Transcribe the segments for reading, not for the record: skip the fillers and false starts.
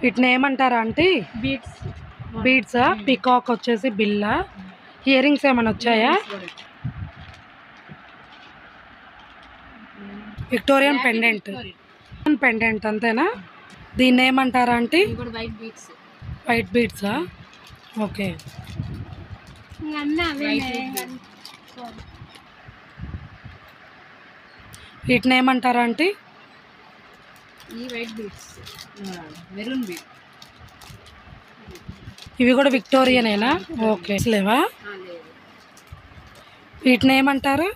వీటిని ఏమంటారా aunty? Beats. బీడ్సా? Peacock వచ్చేసి బిల్లా. ఇయర్ రింగ్స్ ఏమైనా వచ్చాయా? Victorian pendant. పెండెంట్ అంతేనా? దీన్ని ఏమంటారా ఆంటీ? White beads. వైట్ బీడ్సా? ఓకే. వీటిని ఏమంటారా ఆంటీ? ఈ వైట్ బీట్స్, మెరూన్ బీట్. ఇవి కూడా విక్టోరియనేనా? ఓకే. లేవా? వీటిని ఏమంటారు?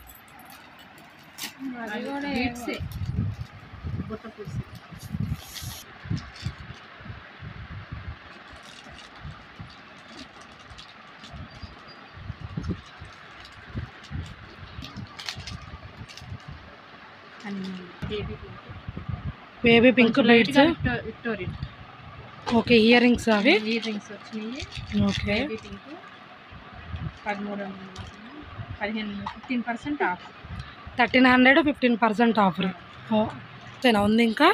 Baby pink beads. Victorian. Okay. Ear rings అవి? ఇయర్ రింగ్స్ వచ్చినాయి. Okay. Baby pink 15% of. 1300 15% offer. ఓకేనా? ఉంది ఇంకా?